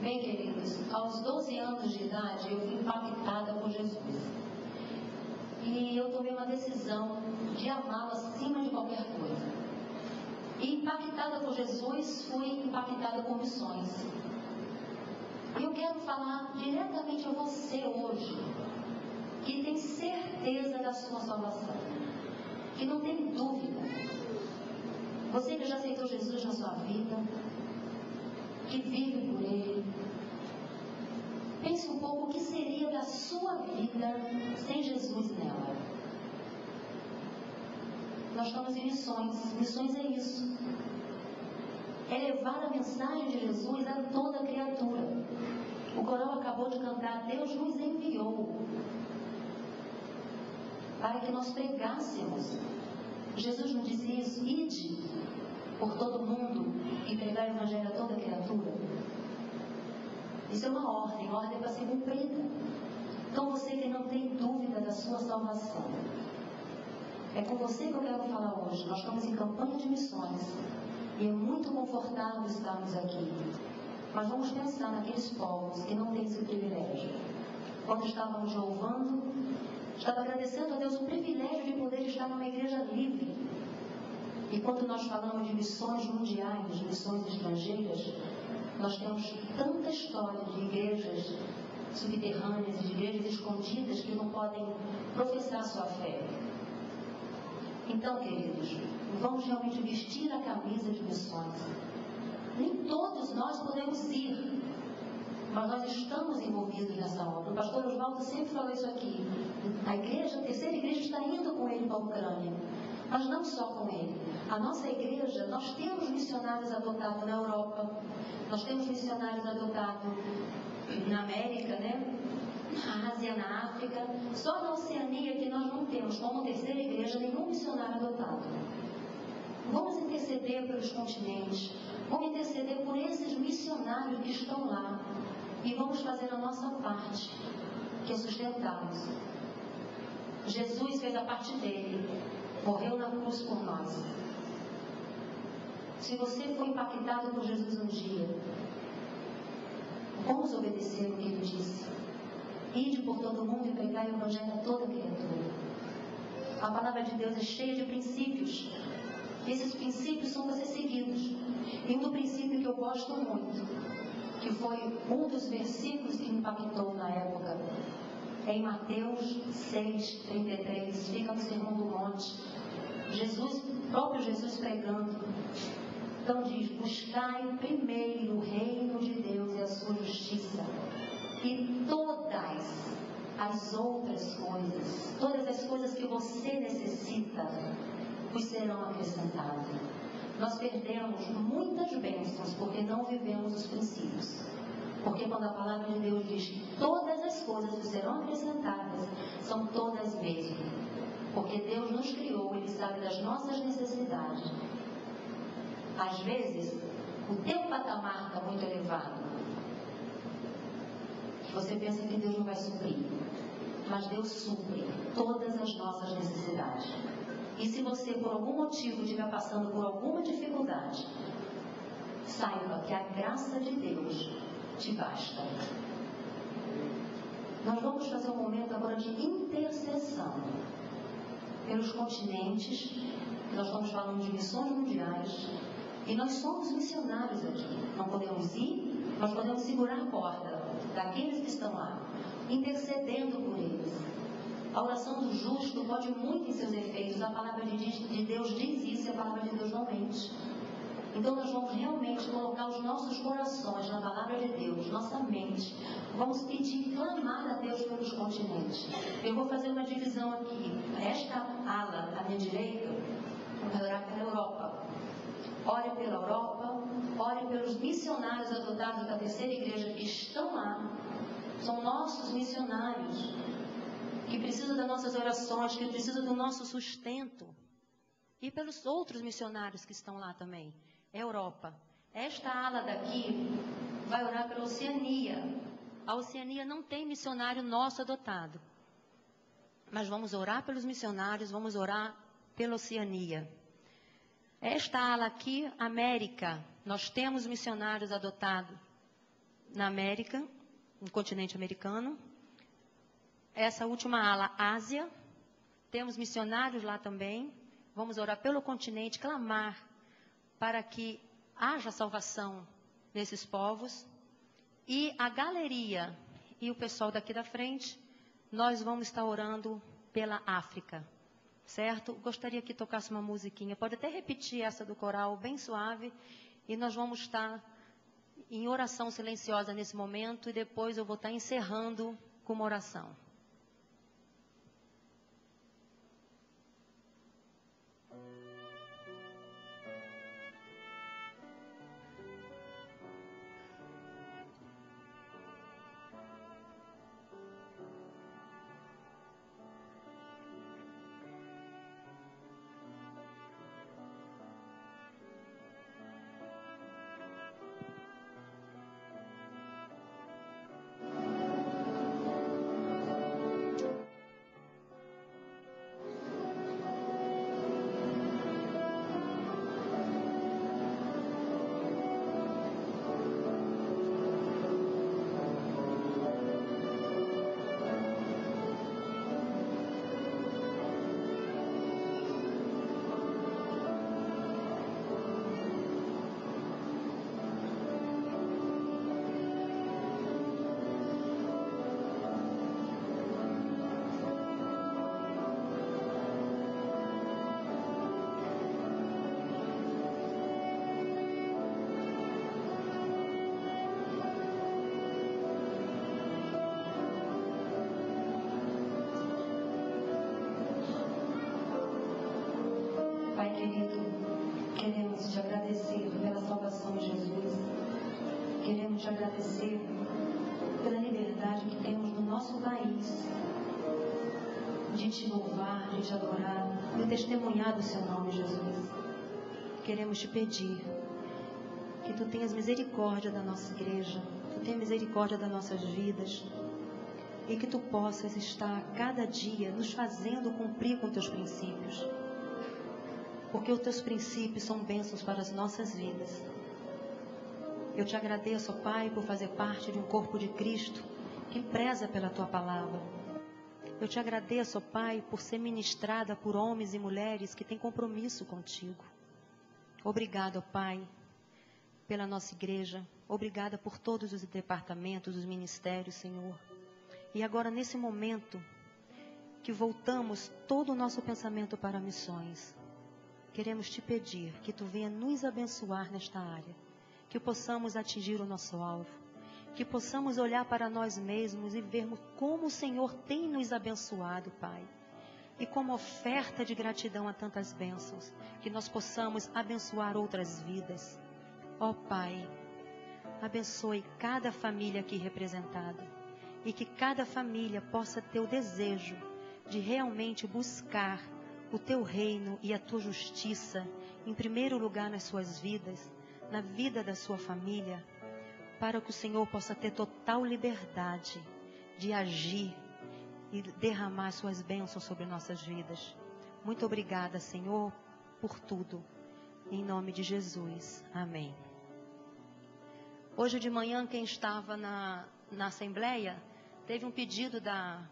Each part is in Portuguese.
Bem, queridos, aos 12 anos de idade eu fui impactada por Jesus. E eu tomei uma decisão de amá-lo acima de qualquer coisa. E impactada por Jesus, fui impactada por missões. E eu quero falar diretamente a você hoje, que tem certeza da sua salvação, que não tem dúvida. Você que já aceitou Jesus na sua vida, que vive por Ele. Pense um pouco o que seria da sua vida sem Jesus nela. Nós estamos em missões. Missões é isso. É levar a mensagem de Jesus a toda criatura. O coral acabou de cantar, Deus nos enviou para que nós pregássemos. Jesus nos disse isso, ide por todo mundo e pregar o evangelho a toda criatura. Isso é uma ordem é para ser cumprida. Então você que não tem dúvida da sua salvação, é com você que eu quero falar hoje. Nós estamos em campanha de missões e é muito confortável estarmos aqui. Mas vamos pensar naqueles povos que não têm esse privilégio. Quando estávamos louvando, estava agradecendo a Deus o privilégio de poder estar numa igreja livre. E quando nós falamos de missões mundiais, de missões estrangeiras, nós temos tanta história de igrejas subterrâneas, de igrejas escondidas que não podem professar sua fé. Então, queridos, vamos realmente vestir a camisa de missões. Nem todos nós podemos ir, mas nós estamos envolvidos nessa obra. O pastor Oswaldo sempre falou isso aqui. A igreja, a terceira igreja está indo com ele para a Ucrânia. Mas não só com ele. A nossa igreja, nós temos missionários adotados na Europa, nós temos missionários adotados na América, né? Na Ásia, na África. Só na Oceania que nós não temos, como terceira igreja, nenhum missionário adotado. Vamos interceder pelos continentes, vamos interceder por esses missionários que estão lá e vamos fazer a nossa parte, que é sustentá-los. Jesus fez a parte dele. Morreu na cruz por nós. Se você foi impactado por Jesus um dia, vamos obedecer o que ele disse. Ide por todo mundo e pregai o evangelho a toda criatura. A palavra de Deus é cheia de princípios. E esses princípios são para ser seguidos. E um princípio que eu gosto muito, que foi um dos versículos que me impactou na época, é em Mateus 6:33, fica no Sermão do Monte. Jesus, próprio Jesus pregando. Então diz, buscai primeiro o reino de Deus e a sua justiça. E todas as outras coisas, todas as coisas que você necessita, vos serão acrescentadas. Nós perdemos muitas bênçãos porque não vivemos os princípios. Porque quando a palavra de Deus diz que todas as coisas que serão acrescentadas, são todas mesmo. Porque Deus nos criou, Ele sabe das nossas necessidades. Às vezes, o teu patamar está muito elevado. Você pensa que Deus não vai suprir. Mas Deus supre todas as nossas necessidades. E se você, por algum motivo, estiver passando por alguma dificuldade, saiba que a graça de Deus te basta. Nós vamos fazer um momento agora de intercessão pelos continentes. Nós estamos falando de missões mundiais e nós somos missionários aqui. Não podemos ir, mas podemos segurar a corda daqueles que estão lá, intercedendo por eles. A oração do justo pode muito em seus efeitos. A palavra de Deus diz isso e a palavra de Deus não mente. Então nós vamos realmente colocar os nossos corações na palavra de Deus, nossa mente. Vamos pedir, clamar a Deus pelos continentes. Eu vou fazer uma divisão aqui. Esta ala, à minha direita, vai orar pela Europa. Ore pela Europa, ore pelos missionários adotados da terceira igreja que estão lá. São nossos missionários, que precisam das nossas orações, que precisam do nosso sustento. E pelos outros missionários que estão lá também. Europa. Esta ala daqui vai orar pela Oceania. A Oceania não tem missionário nosso adotado. Mas vamos orar pelos missionários, vamos orar pela Oceania. Esta ala aqui, América, nós temos missionários adotados na América, no continente americano. Essa última ala, Ásia. Temos missionários lá também. Vamos orar pelo continente, clamar para que haja salvação nesses povos. E a galeria e o pessoal daqui da frente, nós vamos estar orando pela África, certo? Gostaria que tocasse uma musiquinha, pode até repetir essa do coral, bem suave, e nós vamos estar em oração silenciosa nesse momento, e depois eu vou estar encerrando com uma oração. Pai querido, queremos te agradecer pela salvação de Jesus. Queremos te agradecer pela liberdade que temos no nosso país de te louvar, de te adorar, de testemunhar do seu nome, Jesus. Queremos te pedir que tu tenhas misericórdia da nossa igreja, tu tenhas misericórdia das nossas vidas, e que tu possas estar cada dia nos fazendo cumprir com teus princípios. Porque os teus princípios são bênçãos para as nossas vidas. Eu te agradeço, Pai, por fazer parte de um corpo de Cristo que preza pela tua palavra. Eu te agradeço, Pai, por ser ministrada por homens e mulheres que têm compromisso contigo. Obrigado, Pai, pela nossa igreja. Obrigada por todos os departamentos, os ministérios, Senhor. E agora, nesse momento, que voltamos todo o nosso pensamento para missões, queremos te pedir que tu venha nos abençoar nesta área, que possamos atingir o nosso alvo, que possamos olhar para nós mesmos e vermos como o Senhor tem nos abençoado, Pai. E como oferta de gratidão a tantas bênçãos, que nós possamos abençoar outras vidas. Ó Pai, abençoe cada família aqui representada, e que cada família possa ter o desejo de realmente buscar o teu reino e a tua justiça em primeiro lugar nas suas vidas, na vida da sua família, para que o Senhor possa ter total liberdade de agir e derramar suas bênçãos sobre nossas vidas. Muito obrigada, Senhor, por tudo. Em nome de Jesus. Amém. Hoje de manhã, quem estava na Assembleia, teve um pedido da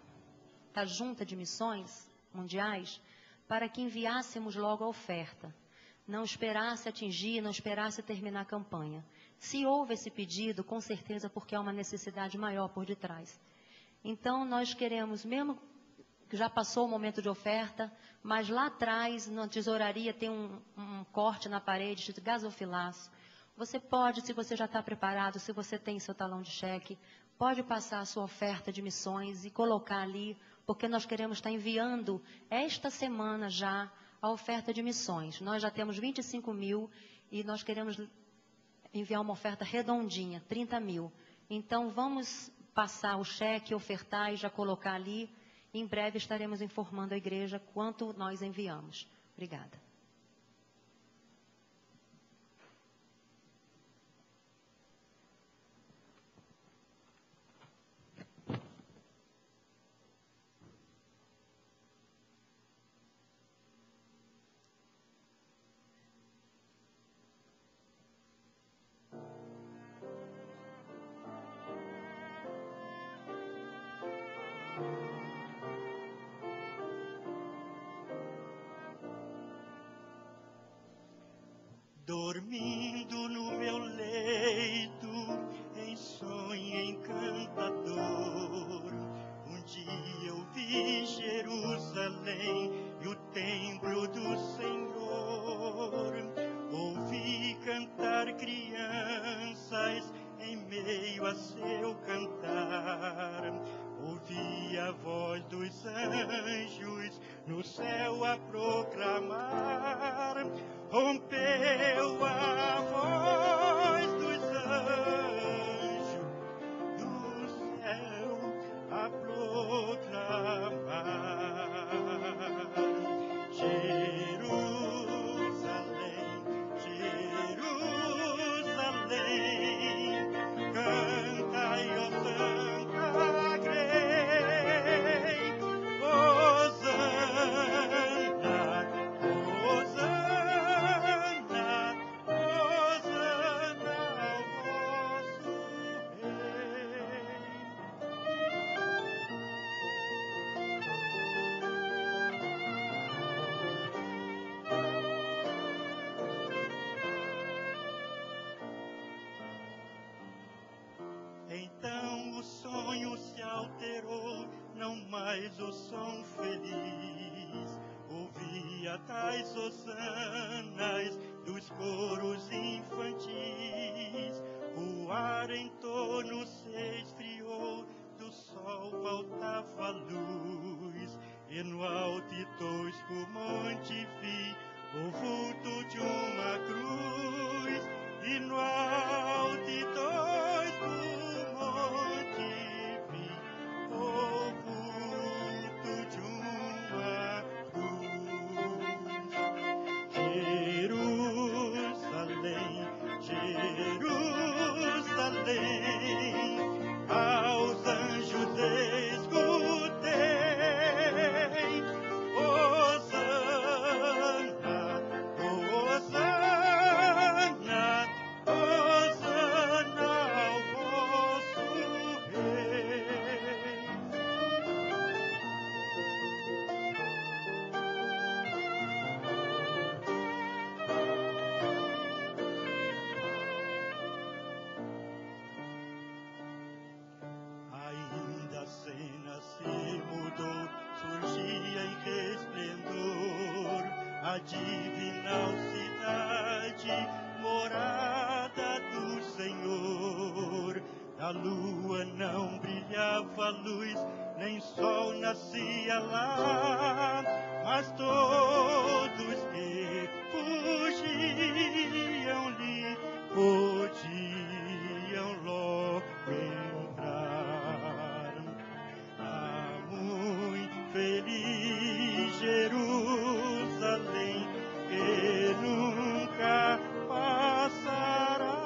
Junta de Missões Mundiais para que enviássemos logo a oferta. Não esperasse atingir, não esperasse terminar a campanha. Se houve esse pedido, com certeza porque há uma necessidade maior por detrás. Então, nós queremos, mesmo que já passou o momento de oferta, mas lá atrás, na tesouraria, tem um corte na parede de gasofilaço. Você pode, se você já está preparado, se você tem seu talão de cheque, pode passar a sua oferta de missões e colocar ali, porque nós queremos estar enviando esta semana já a oferta de missões. Nós já temos 25 mil e nós queremos enviar uma oferta redondinha, 30 mil. Então, vamos passar o cheque, ofertar e já colocar ali. Em breve estaremos informando a igreja quanto nós enviamos. Obrigada. crianças em meio a seu cantar. Ouvi a voz dos anjos no céu a proclamar. Rompeu a voz dos anjos do céu a proclamar. Jerusalém, Jerusalém, cantai, ó Santa Grey, Hosana, Hosana, Hosana ao vosso Rei. Então o sonho se alterou, não mais o som feliz. Ouvia tais hosanas dos coros infantis. O ar em torno se esfriou, do sol faltava luz. E no alto e tosco monte vi o vulto de uma cruz. E no alto e tosco monte vi o vulto de uma cruz. Jerusalém, Jerusalém, aos anjos escutei. Hosana, Hosana, Hosana ao vosso Rei. Ainda a cena se mudou, surgia em resplendor a divinal cidade, morada do Senhor. Da lua não brilhava luz, nem sol nascia lá, mas todos que fugiam-lhe podiam logo entrar. Ah, muito feliz Jerusalém, que nunca passará.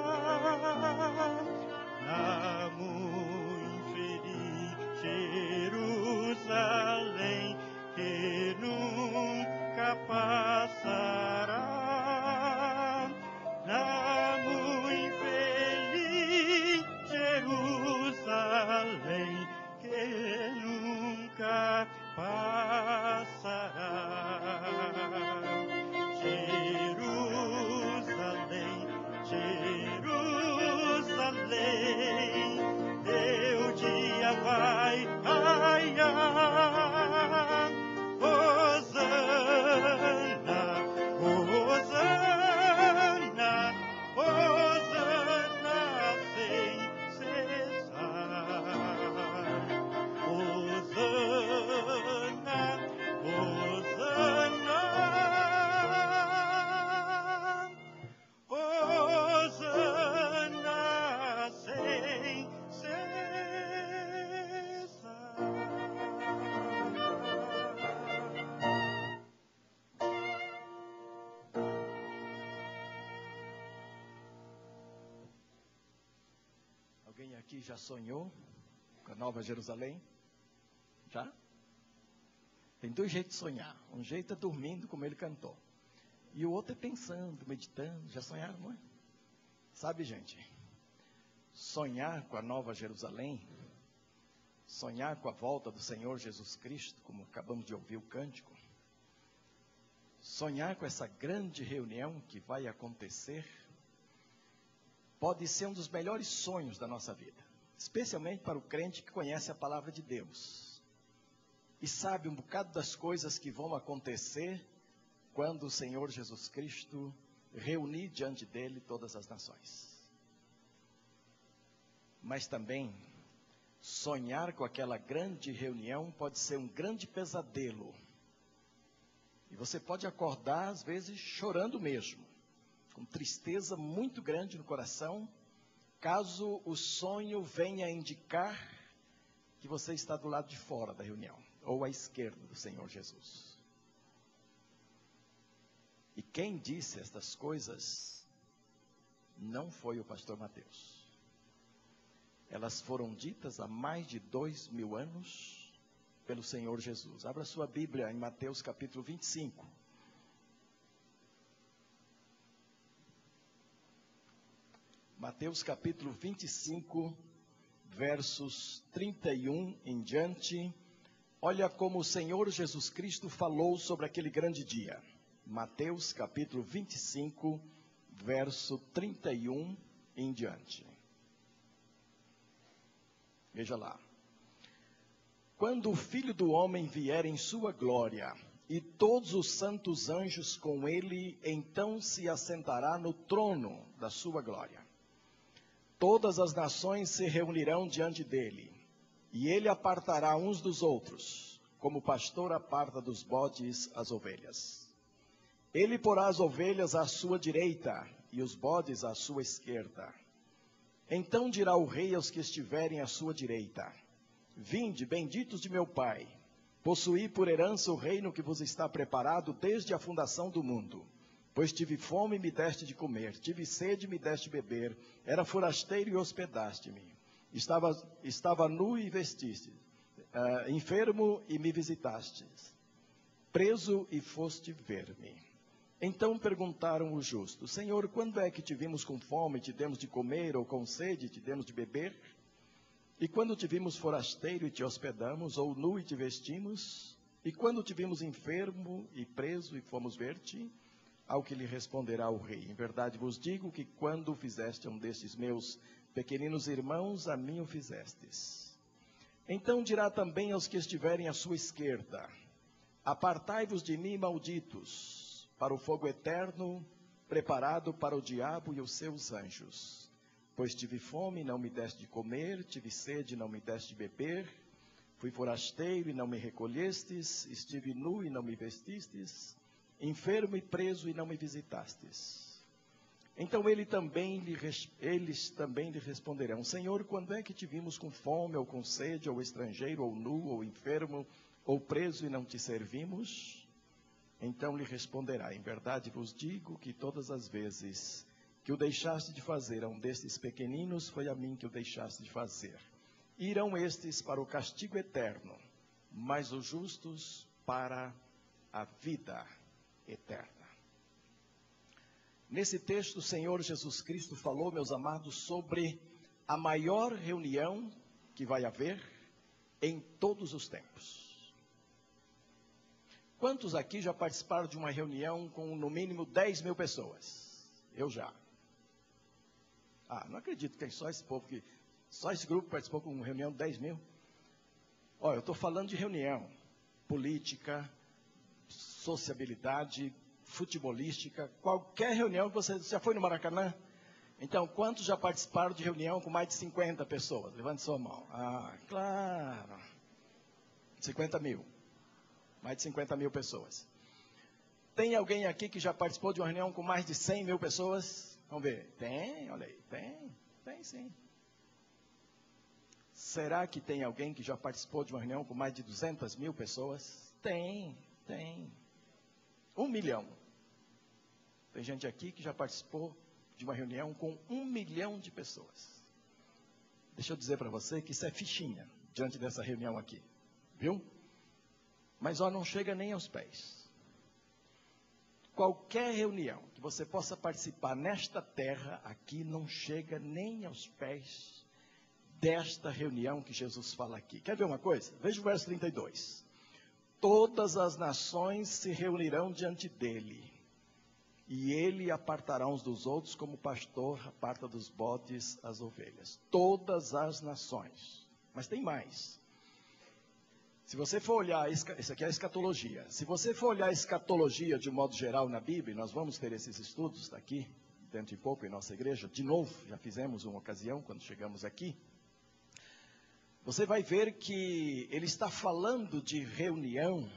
Ah, muito feliz Jerusalém, que nunca passará. Ah, muito feliz Jerusalém, que nunca passará. Jerusalém, Jerusalém, teu dia vai raiar. Hosana, Hosana, Hosana sem cessar. Hosana, Hosana, Hosana sem cessar. Alguém aqui já sonhou com a Nova Jerusalém? Já? Tem dois jeitos de sonhar. Um jeito é dormindo, como ele cantou. E o outro é pensando, meditando. Já sonharam, não é? Sabe, gente, sonhar com a Nova Jerusalém, sonhar com a volta do Senhor Jesus Cristo, como acabamos de ouvir o cântico, sonhar com essa grande reunião que vai acontecer, pode ser um dos melhores sonhos da nossa vida, especialmente para o crente que conhece a palavra de Deus e sabe um bocado das coisas que vão acontecer quando o Senhor Jesus Cristo reunir diante dele todas as nações. Mas também, sonhar com aquela grande reunião pode ser um grande pesadelo. E você pode acordar, às vezes, chorando mesmo, com tristeza muito grande no coração, caso o sonho venha indicar que você está do lado de fora da reunião, ou à esquerda do Senhor Jesus. E quem disse estas coisas não foi o pastor Mateus. Elas foram ditas há mais de 2000 anos pelo Senhor Jesus. Abra sua Bíblia em Mateus capítulo 25. Mateus capítulo 25, versos 31 em diante. Olha como o Senhor Jesus Cristo falou sobre aquele grande dia. Mateus capítulo 25, verso 31 em diante. Veja lá. Quando o Filho do Homem vier em sua glória, e todos os santos anjos com ele, então se assentará no trono da sua glória. Todas as nações se reunirão diante dele, e ele apartará uns dos outros, como o pastor aparta dos bodes as ovelhas. Ele porá as ovelhas à sua direita, e os bodes à sua esquerda. Então dirá o rei aos que estiverem à sua direita: Vinde, benditos de meu Pai, possuí por herança o reino que vos está preparado desde a fundação do mundo. Pois tive fome e me deste de comer, tive sede e me deste de beber, era forasteiro e hospedaste-me, estava nu e vestiste, enfermo e me visitastes, preso e foste ver-me. Então perguntaram os justos: Senhor, quando é que te vimos com fome e te demos de comer, ou com sede e te demos de beber? E quando te vimos forasteiro e te hospedamos, ou nu e te vestimos? E quando te vimos enfermo e preso e fomos ver-te? Ao que lhe responderá o rei: Em verdade vos digo que quando fizeste a um destes meus pequeninos irmãos, a mim o fizestes. Então dirá também aos que estiverem à sua esquerda: Apartai-vos de mim, malditos, para o fogo eterno, preparado para o diabo e os seus anjos. Pois tive fome e não me deste de comer, tive sede e não me deste de beber, fui forasteiro e não me recolhestes, estive nu e não me vestistes, enfermo e preso e não me visitastes. Então eles também lhe responderão: Senhor, quando é que te vimos com fome, ou com sede, ou estrangeiro, ou nu, ou enfermo, ou preso e não te servimos? Então lhe responderá: Em verdade vos digo que todas as vezes que o deixaste de fazer a um destes pequeninos, foi a mim que o deixaste de fazer. Irão estes para o castigo eterno, mas os justos para a vida eterna. Nesse texto, o Senhor Jesus Cristo falou, meus amados, sobre a maior reunião que vai haver em todos os tempos. Quantos aqui já participaram de uma reunião com no mínimo 10 mil pessoas? Eu já. Não acredito que tem só esse povo que... Só esse grupo participou com uma reunião de 10 mil? Olha, eu estou falando de reunião política, sociabilidade, futebolística, qualquer reunião que você já foi no Maracanã? Então, quantos já participaram de reunião com mais de 50 pessoas? Levante sua mão. Claro. 50 mil. Mais de 50 mil pessoas. Tem alguém aqui que já participou de uma reunião com mais de 100 mil pessoas? Vamos ver. Tem, olha aí. Tem sim. Será que tem alguém que já participou de uma reunião com mais de 200 mil pessoas? Tem. 1 milhão. Tem gente aqui que já participou de uma reunião com 1 milhão de pessoas. Deixa eu dizer para você que isso é fichinha diante dessa reunião aqui. Viu? Mas não chega nem aos pés. Qualquer reunião que você possa participar nesta terra aqui não chega nem aos pés desta reunião que Jesus fala aqui. Quer ver uma coisa? Veja o verso 32. Todas as nações se reunirão diante dele, e ele apartará uns dos outros, como o pastor aparta dos bodes as ovelhas. Todas as nações. Mas tem mais. Se você for olhar, isso aqui é a escatologia. Se você for olhar a escatologia de um modo geral na Bíblia, nós vamos ter esses estudos daqui, dentro de pouco, em nossa igreja. De novo, já fizemos uma ocasião, quando chegamos aqui. você vai ver que ele está falando de reunião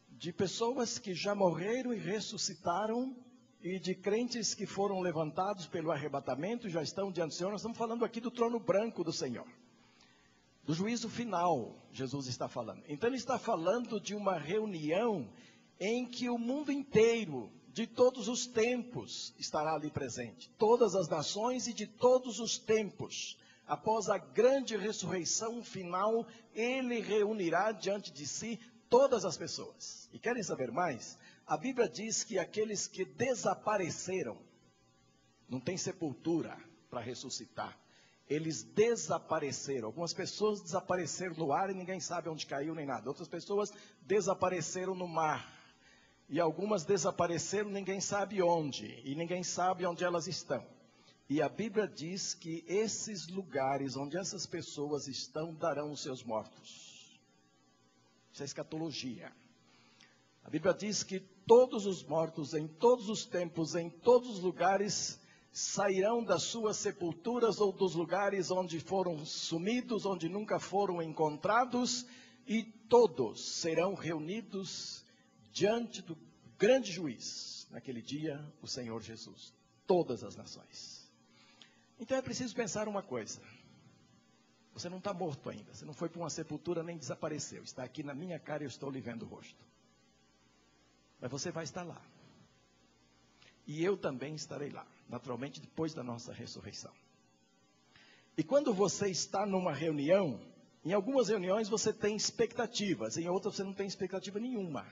de pessoas que já morreram e ressuscitaram, e de crentes que foram levantados pelo arrebatamento e já estão diante do Senhor. Nós estamos falando aqui do trono branco do Senhor, do juízo final, Jesus está falando. Então ele está falando de uma reunião em que o mundo inteiro, de todos os tempos, estará ali presente. Todas as nações e de todos os tempos. Após a grande ressurreição final, ele reunirá diante de si todas as pessoas. E querem saber mais? A Bíblia diz que aqueles que desapareceram, não tem sepultura para ressuscitar, eles desapareceram. Algumas pessoas desapareceram no ar e ninguém sabe onde caiu nem nada. Outras pessoas desapareceram no mar. E algumas desapareceram, ninguém sabe onde. E ninguém sabe onde elas estão. E a Bíblia diz que esses lugares onde essas pessoas estão darão os seus mortos. Isso é escatologia. A Bíblia diz que todos os mortos, em todos os tempos, em todos os lugares, sairão das suas sepulturas ou dos lugares onde foram sumidos, onde nunca foram encontrados, e todos serão reunidos diante do grande juiz, naquele dia, o Senhor Jesus. Todas as nações. Então é preciso pensar uma coisa. Você não está morto ainda, você não foi para uma sepultura nem desapareceu. Está aqui na minha cara e eu estou lhe vendo o rosto. Mas você vai estar lá. E eu também estarei lá, naturalmente depois da nossa ressurreição. E quando você está numa reunião, em algumas reuniões você tem expectativas, em outras você não tem expectativa nenhuma.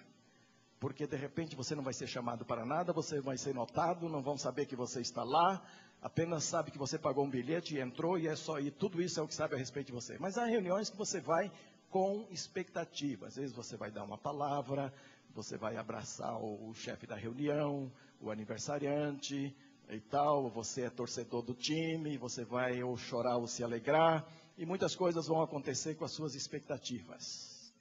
Porque de repente você não vai ser chamado para nada, você vai ser notado, não vão saber que você está lá, apenas sabe que você pagou um bilhete e entrou e é só, e tudo isso é o que sabe a respeito de você. Mas há reuniões que você vai com expectativa. Às vezes você vai dar uma palavra, você vai abraçar o chefe da reunião, o aniversariante e tal, você é torcedor do time, você vai ou chorar ou se alegrar, e muitas coisas vão acontecer com as suas expectativas.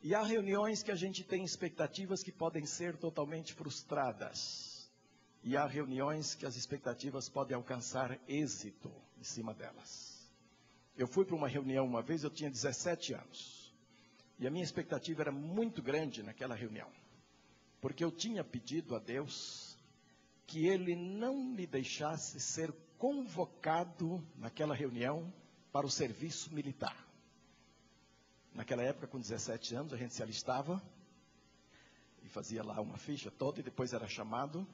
E há reuniões que a gente tem expectativas que podem ser totalmente frustradas. E há reuniões que as expectativas podem alcançar êxito em cima delas. Eu fui para uma reunião uma vez, eu tinha 17 anos. E a minha expectativa era muito grande naquela reunião. Porque eu tinha pedido a Deus que Ele não me deixasse ser convocado naquela reunião para o serviço militar. Naquela época, com 17 anos, a gente se alistava e fazia lá uma ficha toda e depois era chamado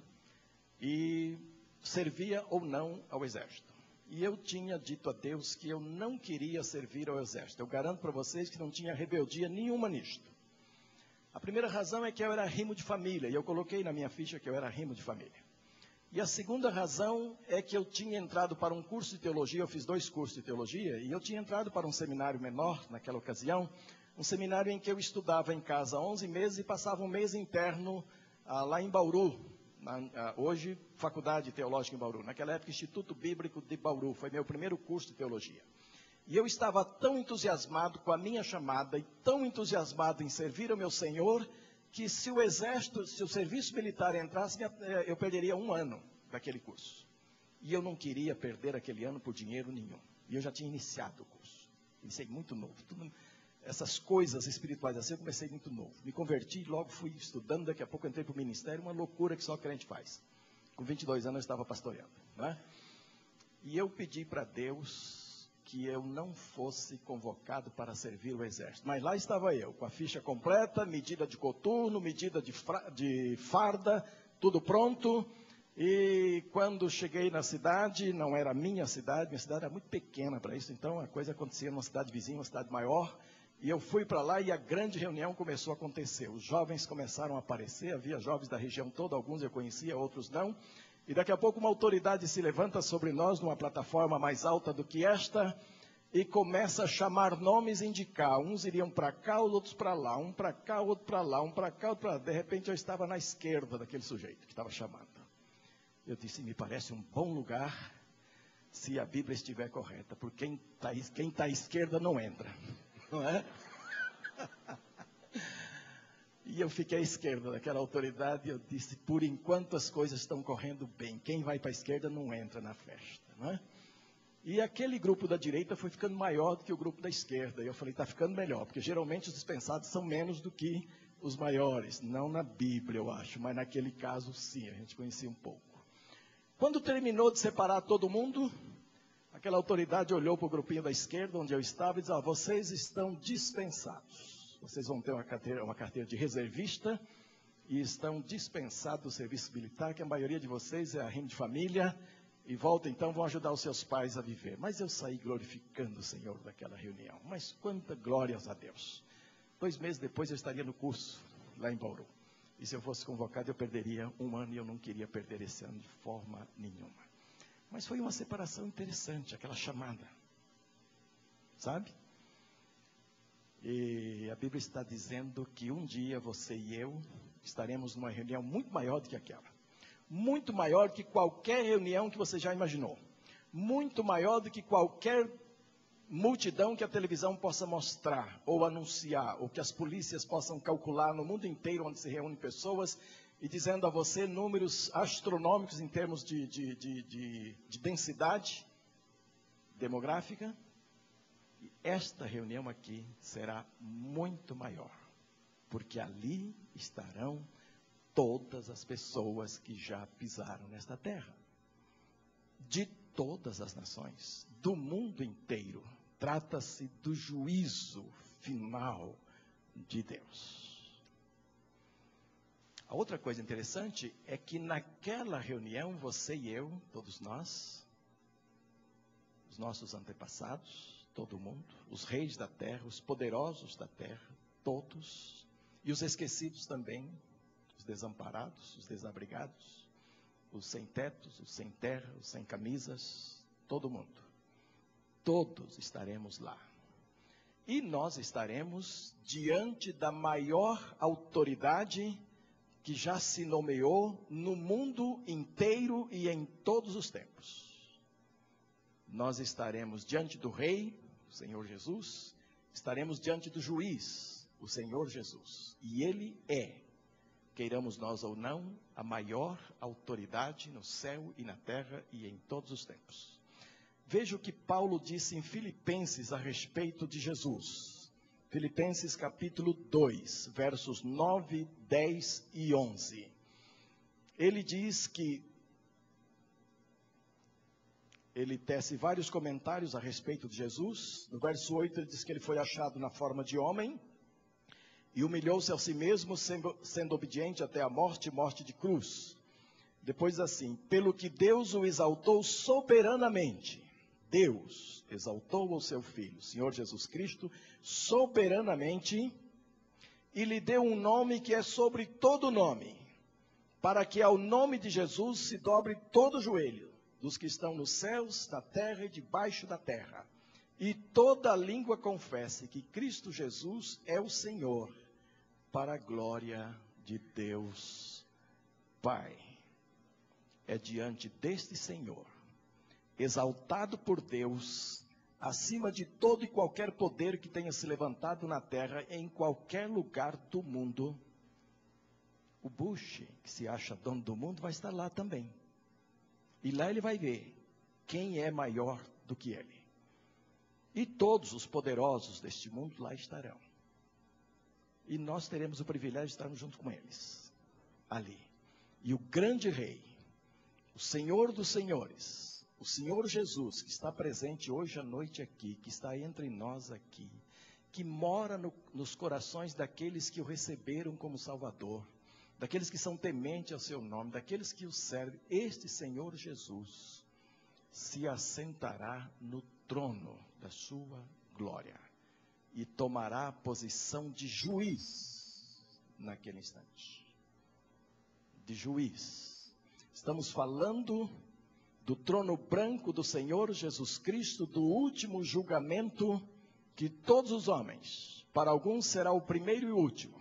e servia ou não ao exército. E eu tinha dito a Deus que eu não queria servir ao exército. Eu garanto para vocês que não tinha rebeldia nenhuma nisto. A primeira razão é que eu era rimo de família, e eu coloquei na minha ficha que eu era rimo de família. E a segunda razão é que eu tinha entrado para um curso de teologia, eu fiz 2 cursos de teologia, e eu tinha entrado para um seminário menor, naquela ocasião, um seminário em que eu estudava em casa 11 meses e passava um mês interno lá em Bauru, hoje Faculdade Teológica em Bauru, naquela época Instituto Bíblico de Bauru, foi meu primeiro curso de teologia. E eu estava tão entusiasmado com a minha chamada e tão entusiasmado em servir ao meu Senhor, que se o exército, se o serviço militar entrasse, eu perderia 1 ano daquele curso. E eu não queria perder aquele ano por dinheiro nenhum. E eu já tinha iniciado o curso. Iniciei muito novo. Essas coisas espirituais assim, eu comecei muito novo. Me converti, logo fui estudando, daqui a pouco entrei para o ministério, uma loucura que só crente faz. Com 22 anos eu estava pastoreando. Né? E eu pedi para Deus que eu não fosse convocado para servir o exército. Mas lá estava eu, com a ficha completa, medida de coturno, medida de farda, tudo pronto. E quando cheguei na cidade, não era minha cidade era muito pequena para isso, então a coisa acontecia numa cidade vizinha, uma cidade maior. E eu fui para lá e a grande reunião começou a acontecer. Os jovens começaram a aparecer, havia jovens da região toda, alguns eu conhecia, outros não. E daqui a pouco uma autoridade se levanta sobre nós, numa plataforma mais alta do que esta, e começa a chamar nomes e indicar. Uns iriam para cá, os outros para lá, um para cá, outro para lá, um para cá, outro para lá. De repente eu estava na esquerda daquele sujeito que estava chamando. Eu disse, me parece um bom lugar se a Bíblia estiver correta, porque quem está à esquerda não entra, não é? E eu fiquei à esquerda daquela autoridade e eu disse, por enquanto as coisas estão correndo bem, quem vai para a esquerda não entra na festa, não é? E aquele grupo da direita foi ficando maior do que o grupo da esquerda. E eu falei, está ficando melhor, porque geralmente os dispensados são menos do que os maiores. Não na Bíblia, eu acho, mas naquele caso sim, a gente conhecia um pouco. Quando terminou de separar todo mundo, aquela autoridade olhou para o grupinho da esquerda, onde eu estava, e disse, vocês estão dispensados. Vocês vão ter uma carteira de reservista e estão dispensados do serviço militar, que a maioria de vocês é arrimo de família, e volta então, vão ajudar os seus pais a viver. Mas eu saí glorificando o Senhor daquela reunião. Mas quanta glórias a Deus. 2 meses depois eu estaria no curso, lá em Bauru. E se eu fosse convocado, eu perderia 1 ano, e eu não queria perder esse ano de forma nenhuma. Mas foi uma separação interessante, aquela chamada. Sabe? E a Bíblia está dizendo que um dia você e eu estaremos numa reunião muito maior do que aquela. Muito maior que qualquer reunião que você já imaginou. Muito maior do que qualquer multidão que a televisão possa mostrar, ou anunciar, ou que as polícias possam calcular no mundo inteiro, onde se reúnem pessoas, e dizendo a você números astronômicos em termos de densidade demográfica. E esta reunião aqui será muito maior, porque ali estarão todas as pessoas que já pisaram nesta terra, de todas as nações, do mundo inteiro. Trata-se do juízo final de Deus. A outra coisa interessante é que naquela reunião, você e eu, todos nós, os nossos antepassados, todo mundo, os reis da terra, os poderosos da terra, todos, e os esquecidos também, os desamparados, os desabrigados, os sem tetos, os sem terra, os sem camisas, todo mundo. Todos estaremos lá. E nós estaremos diante da maior autoridade que já se nomeou no mundo inteiro e em todos os tempos. Nós estaremos diante do Rei, o Senhor Jesus, estaremos diante do Juiz, o Senhor Jesus. E Ele é, queiramos nós ou não, a maior autoridade no céu e na terra e em todos os tempos. Veja o que Paulo disse em Filipenses a respeito de Jesus. Filipenses capítulo 2, versos 9, 10 e 11. Ele diz que, ele tece vários comentários a respeito de Jesus. No verso 8 ele diz que ele foi achado na forma de homem, e humilhou-se a si mesmo, sendo obediente até a morte, morte de cruz. Depois assim, pelo que Deus o exaltou soberanamente. Deus exaltou o seu Filho, Senhor Jesus Cristo, soberanamente, e lhe deu um nome que é sobre todo nome, para que ao nome de Jesus se dobre todo o joelho, dos que estão nos céus, na terra e debaixo da terra, e toda língua confesse que Cristo Jesus é o Senhor, para a glória de Deus Pai. É diante deste Senhor, exaltado por Deus, acima de todo e qualquer poder que tenha se levantado na terra, em qualquer lugar do mundo. O Bush, que se acha dono do mundo, vai estar lá também. E lá ele vai ver quem é maior do que ele. E todos os poderosos deste mundo lá estarão. E nós teremos o privilégio de estarmos junto com eles, ali. E o grande rei, o Senhor dos senhores, o Senhor Jesus, que está presente hoje à noite aqui, que está entre nós aqui, que mora nos corações daqueles que o receberam como Salvador, daqueles que são tementes ao seu nome, daqueles que o servem, este Senhor Jesus se assentará no trono da sua glória e tomará a posição de juiz naquele instante. De juiz. Estamos falando do trono branco do Senhor Jesus Cristo, do último julgamento que todos os homens, para alguns será o primeiro e o último,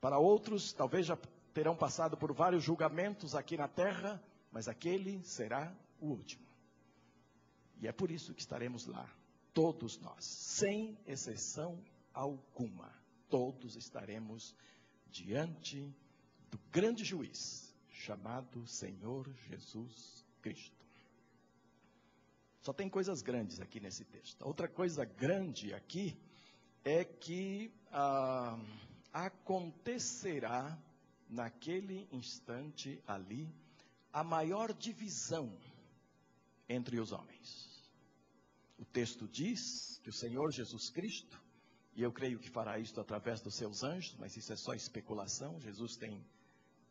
para outros talvez já terão passado por vários julgamentos aqui na terra, mas aquele será o último. E é por isso que estaremos lá, todos nós, sem exceção alguma, todos estaremos diante do grande juiz, chamado Senhor Jesus Cristo. Só tem coisas grandes aqui nesse texto. Outra coisa grande aqui é que acontecerá naquele instante ali a maior divisão entre os homens. O texto diz que o Senhor Jesus Cristo, e eu creio que fará isto através dos seus anjos, mas isso é só especulação, Jesus tem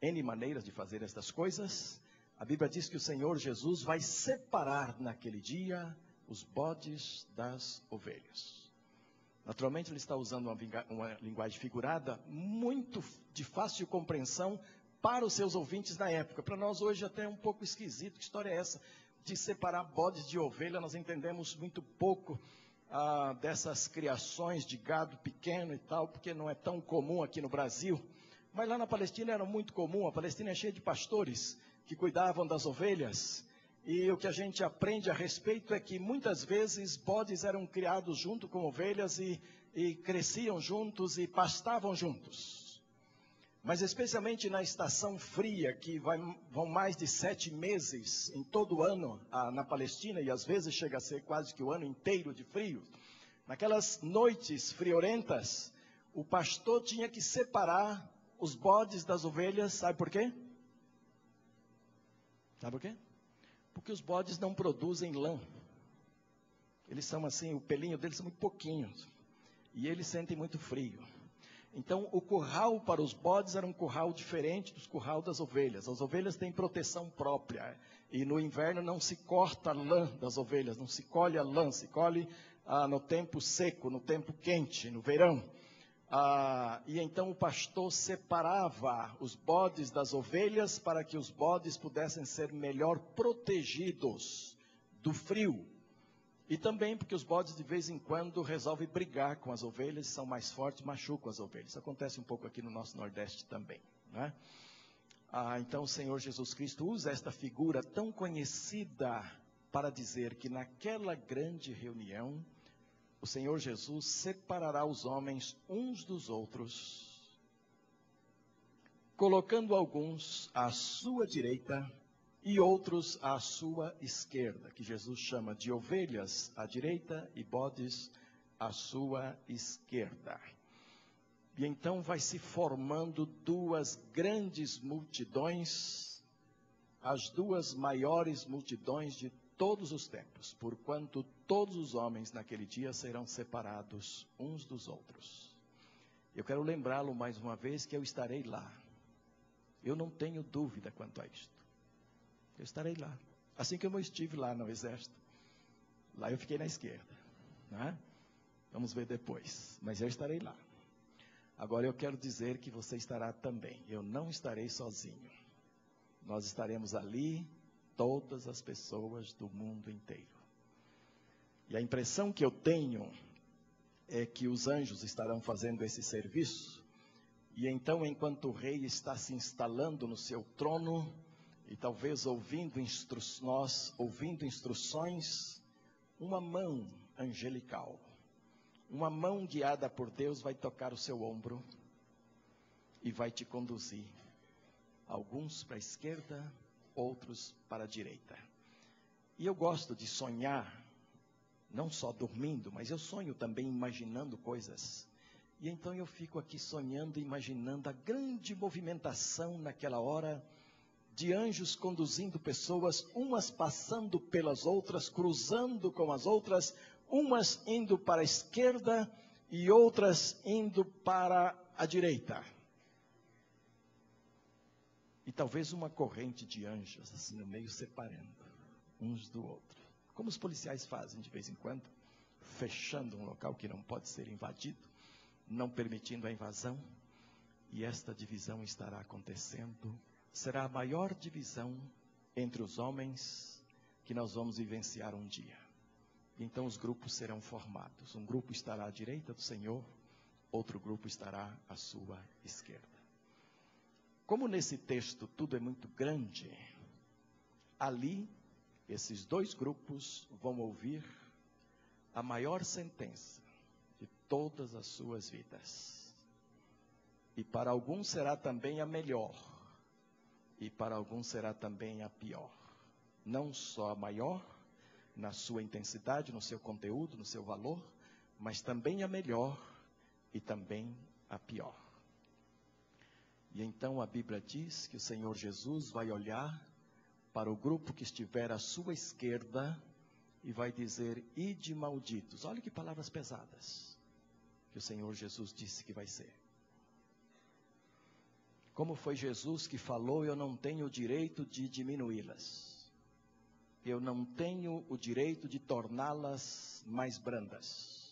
N maneiras de fazer estas coisas. A Bíblia diz que o Senhor Jesus vai separar naquele dia os bodes das ovelhas. Naturalmente ele está usando uma linguagem figurada muito de fácil compreensão para os seus ouvintes na época. Para nós hoje até é um pouco esquisito, que história é essa? De separar bodes de ovelha, nós entendemos muito pouco dessas criações de gado pequeno e tal, porque não é tão comum aqui no Brasil. Mas lá na Palestina era muito comum. A Palestina é cheia de pastores que cuidavam das ovelhas. E o que a gente aprende a respeito é que muitas vezes bodes eram criados junto com ovelhas e cresciam juntos e pastavam juntos. Mas especialmente na estação fria, que vão mais de 7 meses em todo o ano na Palestina, e às vezes chega a ser quase que o ano inteiro de frio. Naquelas noites friorentas, o pastor tinha que separar os bodes das ovelhas, sabe por quê? Sabe por quê? Porque os bodes não produzem lã. Eles são assim, o pelinho deles são muito pouquinhos. E eles sentem muito frio. Então, o curral para os bodes era um curral diferente do curral das ovelhas. As ovelhas têm proteção própria. E no inverno não se corta a lã das ovelhas, não se colhe a lã, se colhe no tempo seco, no tempo quente, no verão. E então o pastor separava os bodes das ovelhas para que os bodes pudessem ser melhor protegidos do frio. E também porque os bodes de vez em quando resolvem brigar com as ovelhas, são mais fortes, machucam as ovelhas. Isso acontece um pouco aqui no nosso Nordeste também, né? Então o Senhor Jesus Cristo usa esta figura tão conhecida para dizer que naquela grande reunião, o Senhor Jesus separará os homens uns dos outros, colocando alguns à sua direita e outros à sua esquerda, que Jesus chama de ovelhas à direita e bodes à sua esquerda. E então vai se formando duas grandes multidões, as duas maiores multidões de todos os tempos, porquanto todos os homens naquele dia serão separados uns dos outros. Eu quero lembrá-lo mais uma vez que eu estarei lá. Eu não tenho dúvida quanto a isto. Eu estarei lá. Assim como eu estive lá no exército. Lá eu fiquei na esquerda, né? Vamos ver depois. Mas eu estarei lá. Agora eu quero dizer que você estará também. Eu não estarei sozinho. Nós estaremos ali, todas as pessoas do mundo inteiro. E a impressão que eu tenho é que os anjos estarão fazendo esse serviço. E então, enquanto o rei está se instalando no seu trono, e talvez nós ouvindo instruções, uma mão angelical, uma mão guiada por Deus vai tocar o seu ombro e vai te conduzir. Alguns para a esquerda, outros para a direita. E eu gosto de sonhar, não só dormindo, mas eu sonho também imaginando coisas. E então eu fico aqui sonhando, imaginando a grande movimentação naquela hora, de anjos conduzindo pessoas, umas passando pelas outras, cruzando com as outras, umas indo para a esquerda e outras indo para a direita. E talvez uma corrente de anjos, assim no meio, separando uns do outro. Como os policiais fazem de vez em quando, fechando um local que não pode ser invadido, não permitindo a invasão. E esta divisão estará acontecendo. Será a maior divisão entre os homens que nós vamos vivenciar um dia. Então os grupos serão formados. Um grupo estará à direita do Senhor, outro grupo estará à sua esquerda. Como nesse texto tudo é muito grande, ali esses dois grupos vão ouvir a maior sentença de todas as suas vidas. E para alguns será também a melhor. E para alguns será também a pior. Não só a maior, na sua intensidade, no seu conteúdo, no seu valor, mas também a melhor e também a pior. E então a Bíblia diz que o Senhor Jesus vai olhar para o grupo que estiver à sua esquerda e vai dizer: ide malditos. Olha que palavras pesadas que o Senhor Jesus disse que vai ser. Como foi Jesus que falou: eu não tenho o direito de diminuí-las. Eu não tenho o direito de torná-las mais brandas.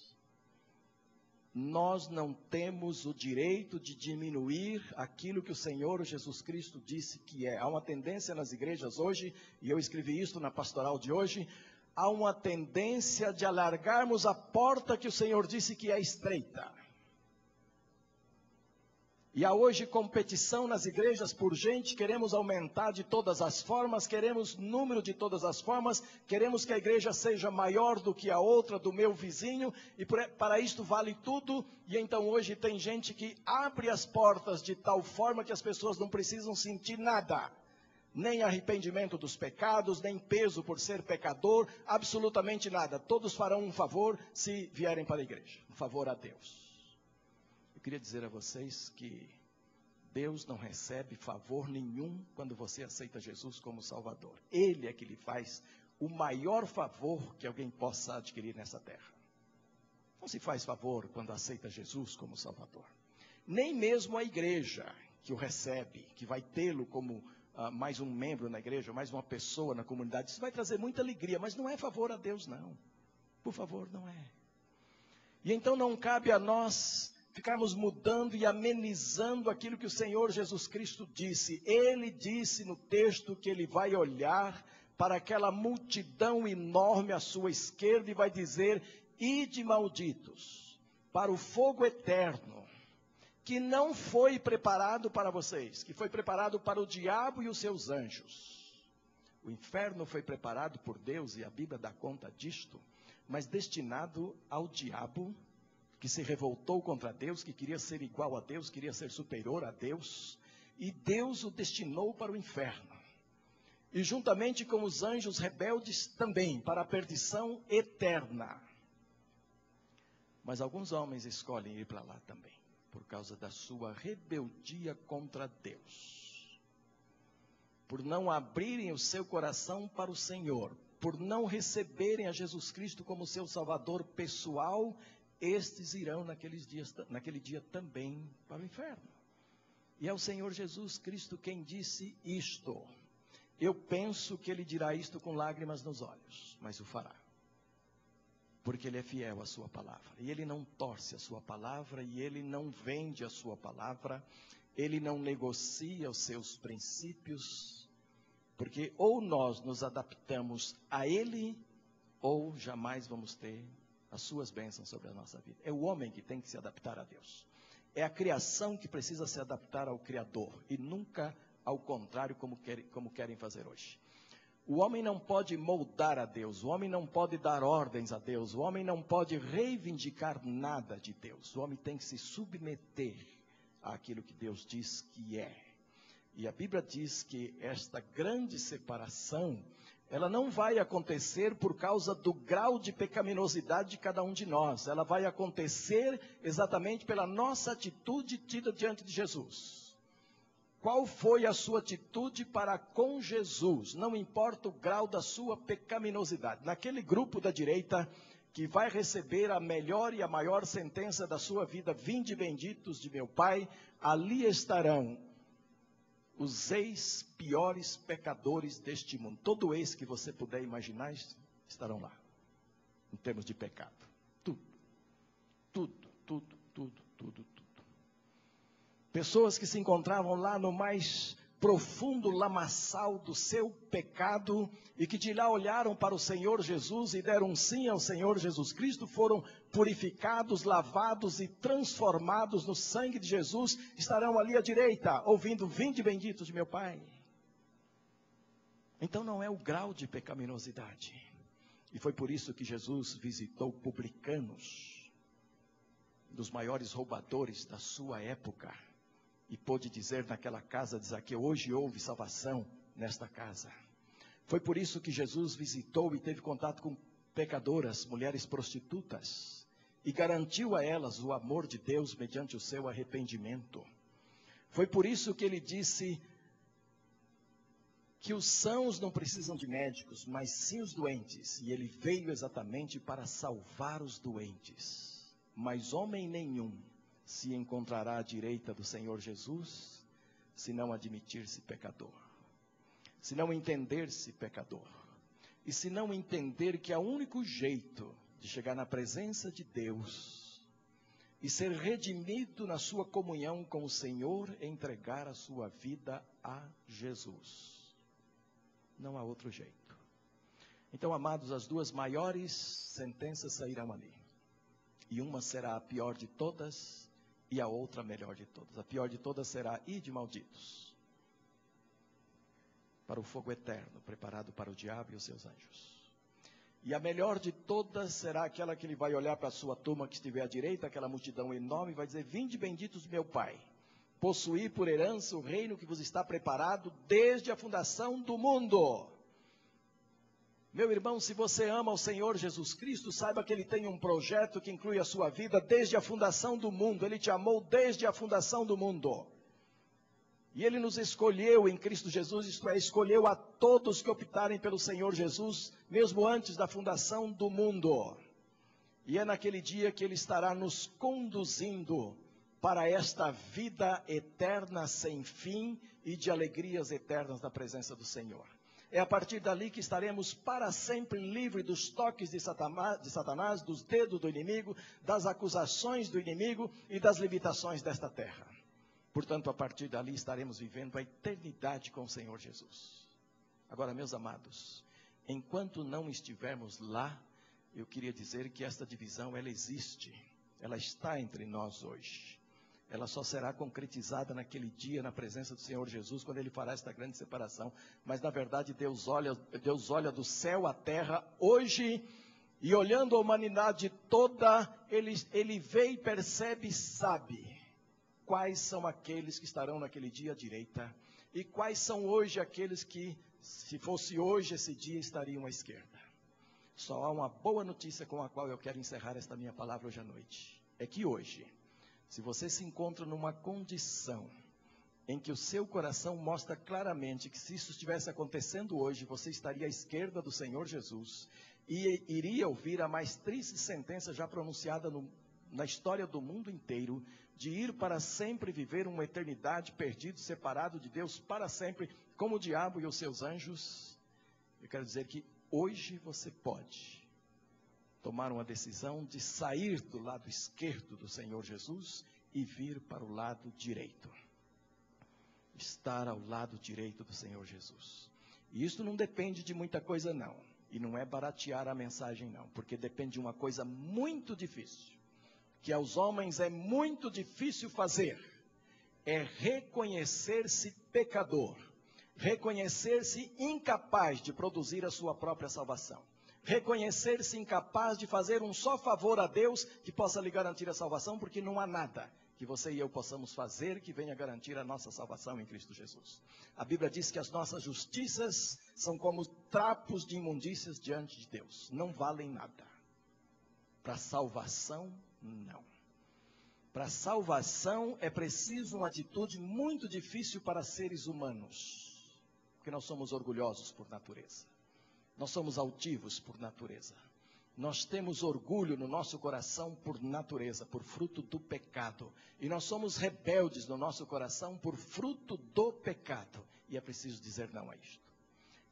Nós não temos o direito de diminuir aquilo que o Senhor Jesus Cristo disse que é. Há uma tendência nas igrejas hoje, e eu escrevi isso na pastoral de hoje, há uma tendência de alargarmos a porta que o Senhor disse que é estreita. E há hoje competição nas igrejas por gente, queremos aumentar de todas as formas, queremos número de todas as formas, queremos que a igreja seja maior do que a outra, do meu vizinho, e para isto vale tudo. E então hoje tem gente que abre as portas de tal forma que as pessoas não precisam sentir nada. Nem arrependimento dos pecados, nem peso por ser pecador, absolutamente nada. Todos farão um favor se vierem para a igreja, um favor a Deus. Eu queria dizer a vocês que Deus não recebe favor nenhum quando você aceita Jesus como Salvador. Ele é que lhe faz o maior favor que alguém possa adquirir nessa terra. Não se faz favor quando aceita Jesus como Salvador. Nem mesmo a igreja que o recebe, que vai tê-lo como mais um membro na igreja, mais uma pessoa na comunidade. Isso vai trazer muita alegria, mas não é favor a Deus, não. Por favor, não é. E então não cabe a nós ficarmos mudando e amenizando aquilo que o Senhor Jesus Cristo disse. Ele disse no texto que ele vai olhar para aquela multidão enorme à sua esquerda e vai dizer: ide malditos para o fogo eterno, que não foi preparado para vocês, que foi preparado para o diabo e os seus anjos. O inferno foi preparado por Deus, e a Bíblia dá conta disto, mas destinado ao diabo, que se revoltou contra Deus, que queria ser igual a Deus, queria ser superior a Deus, e Deus o destinou para o inferno. E juntamente com os anjos rebeldes também, para a perdição eterna. Mas alguns homens escolhem ir para lá também, por causa da sua rebeldia contra Deus. Por não abrirem o seu coração para o Senhor, por não receberem a Jesus Cristo como seu Salvador pessoal, estes irão naquele dia também para o inferno. E é o Senhor Jesus Cristo quem disse isto. Eu penso que ele dirá isto com lágrimas nos olhos, mas o fará. Porque ele é fiel à sua palavra. E ele não torce a sua palavra, e ele não vende a sua palavra, ele não negocia os seus princípios, porque ou nós nos adaptamos a ele, ou jamais vamos ter as suas bênçãos sobre a nossa vida. É o homem que tem que se adaptar a Deus. É a criação que precisa se adaptar ao Criador, e nunca ao contrário, como querem fazer hoje. O homem não pode moldar a Deus, o homem não pode dar ordens a Deus, o homem não pode reivindicar nada de Deus. O homem tem que se submeter àquilo que Deus diz que é. E a Bíblia diz que esta grande separação, ela não vai acontecer por causa do grau de pecaminosidade de cada um de nós. Ela vai acontecer exatamente pela nossa atitude tida diante de Jesus. Qual foi a sua atitude para com Jesus? Não importa o grau da sua pecaminosidade. Naquele grupo da direita que vai receber a melhor e a maior sentença da sua vida, vinde benditos de meu Pai, ali estarão os ex-piores pecadores deste mundo. Todo ex que você puder imaginar estarão lá, em termos de pecado. Tudo. Pessoas que se encontravam lá no mais profundo lamaçal do seu pecado, e que de lá olharam para o Senhor Jesus e deram sim ao Senhor Jesus Cristo, foram purificados, lavados e transformados no sangue de Jesus, estarão ali à direita, ouvindo, vinde benditos de meu Pai. Então não é o grau de pecaminosidade. E foi por isso que Jesus visitou publicanos, dos maiores roubadores da sua época, e pôde dizer naquela casa de Zaqueu: hoje houve salvação nesta casa. Foi por isso que Jesus visitou e teve contato com pecadoras, mulheres prostitutas, e garantiu a elas o amor de Deus mediante o seu arrependimento. Foi por isso que ele disse que os sãos não precisam de médicos, mas sim os doentes. E ele veio exatamente para salvar os doentes. Mas homem nenhum se encontrará à direita do Senhor Jesus, se não admitir-se pecador, se não entender-se pecador, e se não entender que é o único jeito de chegar na presença de Deus e ser redimido na sua comunhão com o Senhor é entregar a sua vida a Jesus. Não há outro jeito. Então, amados, as duas maiores sentenças sairão ali. E uma será a pior de todas e a outra a melhor de todas. A pior de todas será: ide malditos para o fogo eterno, preparado para o diabo e os seus anjos. E a melhor de todas será aquela que ele vai olhar para a sua turma que estiver à direita, aquela multidão enorme, e vai dizer: vinde benditos meu Pai, possuí por herança o reino que vos está preparado desde a fundação do mundo. Meu irmão, se você ama o Senhor Jesus Cristo, saiba que Ele tem um projeto que inclui a sua vida desde a fundação do mundo. Ele te amou desde a fundação do mundo. E Ele nos escolheu em Cristo Jesus, isto é, escolheu a todos que optarem pelo Senhor Jesus, mesmo antes da fundação do mundo. E é naquele dia que Ele estará nos conduzindo para esta vida eterna sem fim e de alegrias eternas na presença do Senhor. É a partir dali que estaremos para sempre livres dos toques de Satanás, dos dedos do inimigo, das acusações do inimigo e das limitações desta terra. Portanto, a partir dali estaremos vivendo a eternidade com o Senhor Jesus. Agora, meus amados, enquanto não estivermos lá, eu queria dizer que esta divisão, ela existe. Ela está entre nós hoje. Ela só será concretizada naquele dia, na presença do Senhor Jesus, quando Ele fará esta grande separação. Mas, na verdade, Deus olha do céu à terra hoje, e olhando a humanidade toda, Ele vê e percebe e sabe quais são aqueles que estarão naquele dia à direita, e quais são hoje aqueles que, se fosse hoje esse dia, estariam à esquerda. Só há uma boa notícia com a qual eu quero encerrar esta minha palavra hoje à noite. É que hoje, se você se encontra numa condição em que o seu coração mostra claramente que se isso estivesse acontecendo hoje, você estaria à esquerda do Senhor Jesus e iria ouvir a mais triste sentença já pronunciada na história do mundo inteiro, de ir para sempre viver uma eternidade perdido, separado de Deus para sempre, como o diabo e os seus anjos. Eu quero dizer que hoje você pode tomar uma decisão de sair do lado esquerdo do Senhor Jesus e vir para o lado direito. Estar ao lado direito do Senhor Jesus. E isso não depende de muita coisa não. E não é baratear a mensagem não. Porque depende de uma coisa muito difícil. Que aos homens é muito difícil fazer. É reconhecer-se pecador. Reconhecer-se incapaz de produzir a sua própria salvação. Reconhecer-se incapaz de fazer um só favor a Deus que possa lhe garantir a salvação, porque não há nada que você e eu possamos fazer que venha garantir a nossa salvação em Cristo Jesus. A Bíblia diz que as nossas justiças são como trapos de imundícias diante de Deus. Não valem nada. Para salvação, não. Para salvação é preciso uma atitude muito difícil para seres humanos. Porque nós somos orgulhosos por natureza. Nós somos altivos por natureza. Nós temos orgulho no nosso coração por natureza, por fruto do pecado. E nós somos rebeldes no nosso coração por fruto do pecado. E é preciso dizer não a isto.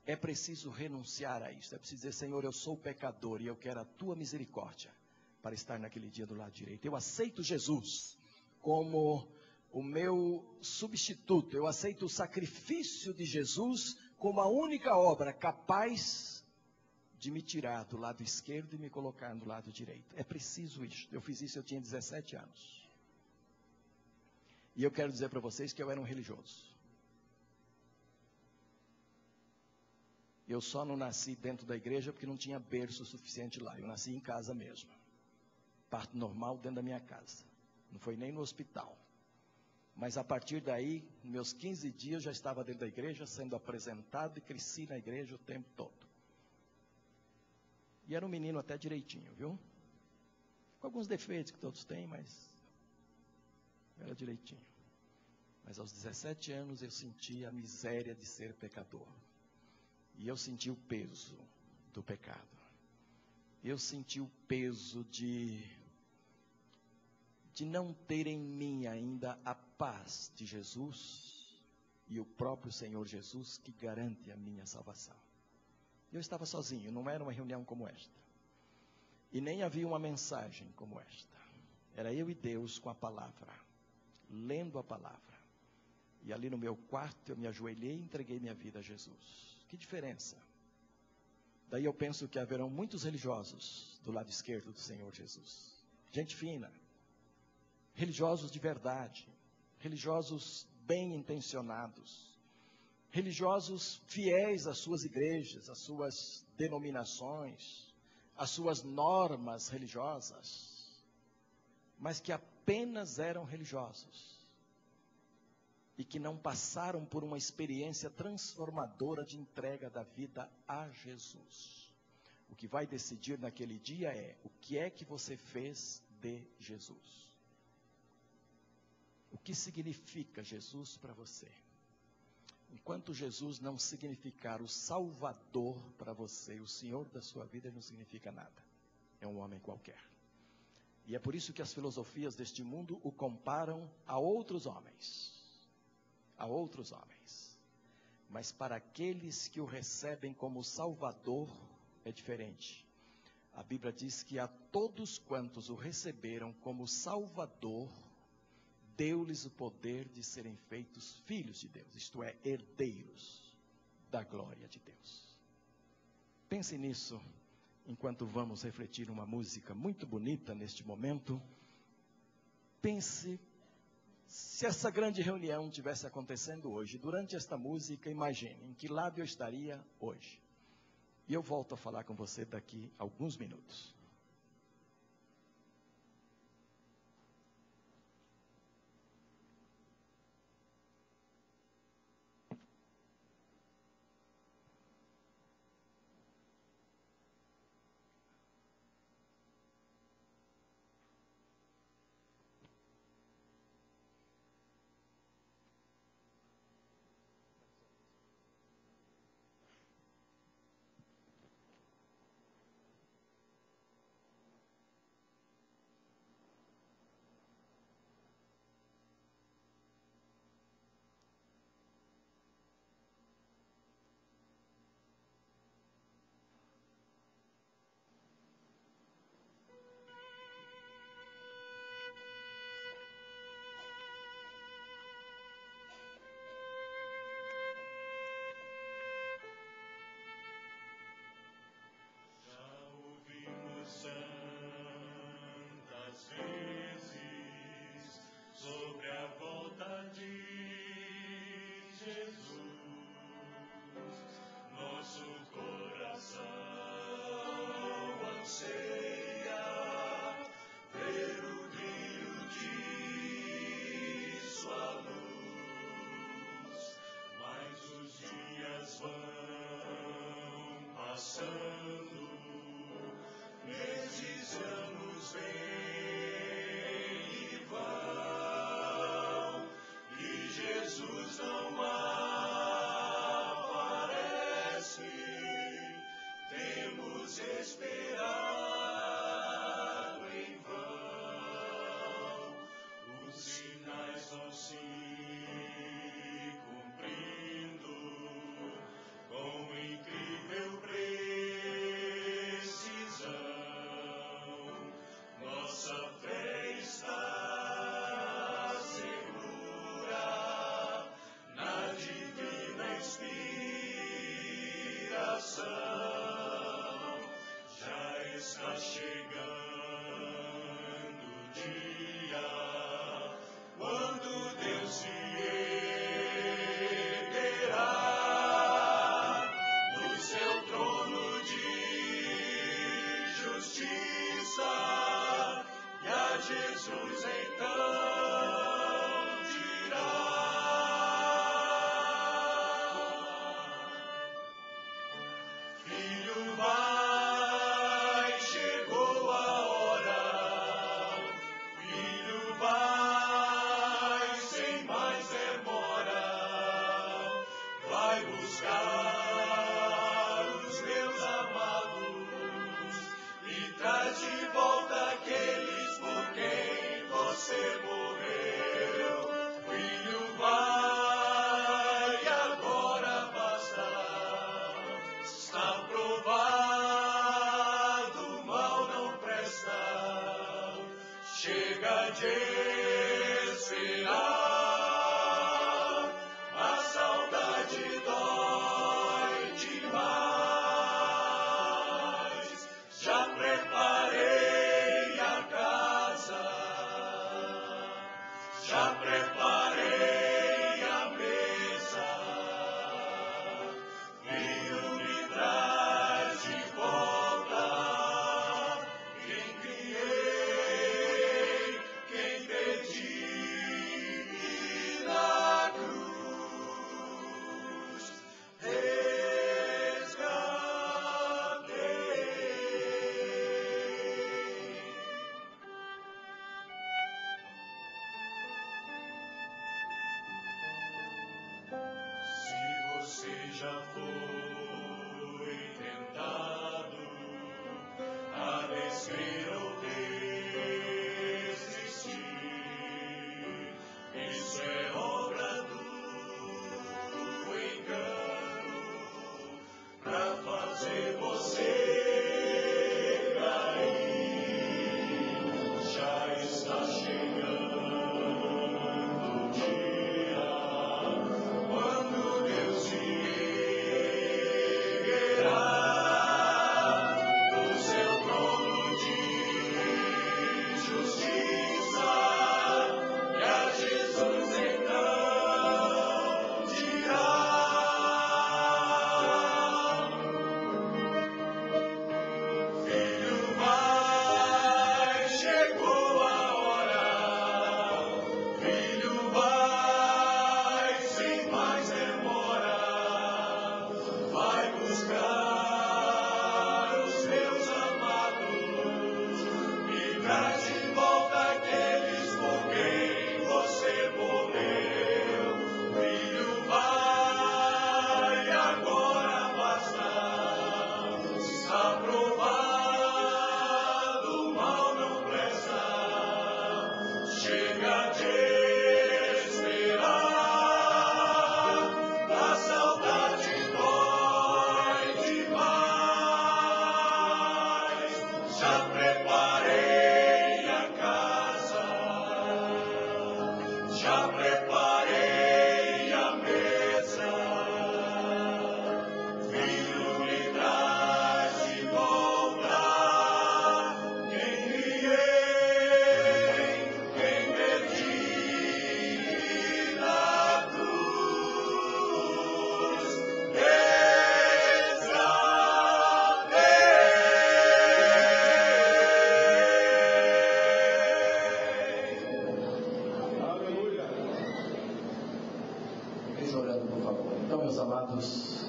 É preciso renunciar a isto. É preciso dizer: Senhor, eu sou pecador e eu quero a tua misericórdia para estar naquele dia do lado direito. Eu aceito Jesus como o meu substituto. Eu aceito o sacrifício de Jesus como a única obra capaz de me tirar do lado esquerdo e me colocar no lado direito. É preciso isso. Eu fiz isso, eu tinha 17 anos. E eu quero dizer para vocês que eu era um religioso. Eu só não nasci dentro da igreja porque não tinha berço suficiente lá. Eu nasci em casa mesmo. Parto normal dentro da minha casa. Não foi nem no hospital. Mas a partir daí, meus 15 dias, já estava dentro da igreja, sendo apresentado, e cresci na igreja o tempo todo. E era um menino até direitinho, viu? Com alguns defeitos que todos têm, mas era direitinho. Mas aos 17 anos eu senti a miséria de ser pecador. E eu senti o peso do pecado. Eu senti o peso de não ter em mim ainda a paz de Jesus e o próprio Senhor Jesus que garante a minha salvação. Eu estava sozinho, não era uma reunião como esta. E nem havia uma mensagem como esta. Era eu e Deus com a palavra, lendo a palavra. E ali no meu quarto eu me ajoelhei e entreguei minha vida a Jesus. Que diferença! Daí eu penso que haverão muitos religiosos do lado esquerdo do Senhor Jesus. Gente fina. Religiosos de verdade. Religiosos bem intencionados. Religiosos fiéis às suas igrejas, às suas denominações, às suas normas religiosas. Mas que apenas eram religiosos. E que não passaram por uma experiência transformadora de entrega da vida a Jesus. O que vai decidir naquele dia é: o que é que você fez de Jesus? O que significa Jesus para você? Enquanto Jesus não significar o Salvador para você, o Senhor da sua vida, não significa nada. É um homem qualquer. E é por isso que as filosofias deste mundo o comparam a outros homens. A outros homens. Mas para aqueles que o recebem como Salvador, é diferente. A Bíblia diz que a todos quantos o receberam como Salvador, deu-lhes o poder de serem feitos filhos de Deus, isto é, herdeiros da glória de Deus. Pense nisso, enquanto vamos refletir uma música muito bonita neste momento. Pense, se essa grande reunião estivesse acontecendo hoje, durante esta música, imagine, em que lado eu estaria hoje. E eu volto a falar com você daqui a alguns minutos. traz de volta aqueles por quem você morreu. Filho, vai, agora basta. Está provado, o mal não presta. Chega de esperar, a saudade dói demais. Já preparei a casa, já preparei a mesa. Filho, me traz de volta quem criei, quem perdi na cruz. Se você já foi tentado a descrer ou desistir, isso é obra do engano pra fazer você cair. Já está chegando o dia quando Deus te erguerá do seu trono de justiça, e a Jesus então dirá: Filho, vai, chegou a hora. Filho, vai, sem mais demora. Vai buscar os meus amados e traz de volta aqueles por quem você morreu. Filho, vai, agora basta. Está provado, o mal não presta. Chega de esperar, a saudade dói demais. Já preparei a casa, já preparei a mesa. Filho, me traz de volta quem criei, quem perdi na cruz. Aleluia. Deixa orando, por favor. Então, meus amados,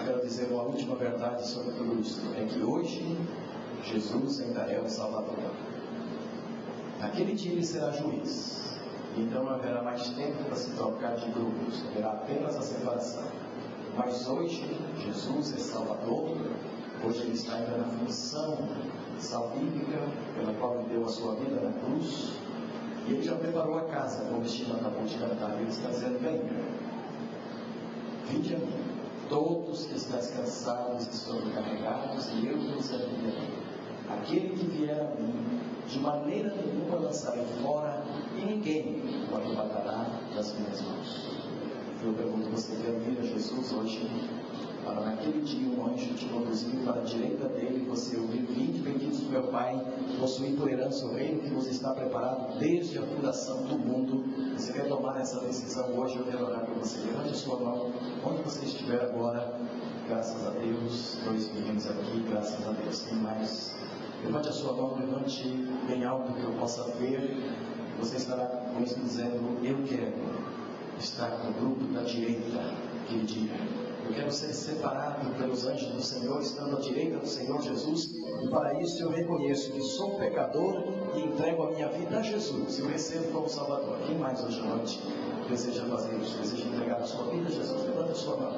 quero dizer uma última verdade sobre tudo isso. É que hoje, Jesus ainda é o Salvador. Naquele dia ele será juiz. Então não haverá mais tempo para se trocar de grupos. Haverá apenas a separação. Mas hoje, Jesus é Salvador. Hoje ele está ainda na função salvífica pela qual ele deu a sua vida na cruz. E ele já preparou a casa, como o Estima acabou de cantar. Ele está dizendo: bem, vinde a mim, todos que estáis cansados e sobrecarregados, e eu vos aliviarei. Aquele que vier a mim, de maneira nenhuma lançarei fora, e ninguém o arrebatará das minhas mãos. Eu pergunto: você quer vir a Jesus hoje? Para naquele dia um anjo te conduzir para a direita dele, você ouvir: vinde, benditos do meu Pai, possuir por herança o reino que vos está preparado desde a fundação do mundo. Você quer tomar essa decisão hoje? Eu quero orar por você. Levante a sua mão, onde você estiver agora. Graças a Deus, 2 meninos aqui, graças a Deus. Tem mais. Levante a sua mão, levante bem alto que eu possa ver. Você estará com isso dizendo: eu quero estar com o grupo da direita aquele dia. Eu quero ser separado pelos anjos do Senhor, estando à direita do Senhor Jesus. E para isso eu reconheço que sou pecador e entrego a minha vida a Jesus. Eu recebo como Salvador. Quem mais hoje à noite deseja fazer isso? Deseja entregar a sua vida a Jesus? Levante a sua mão.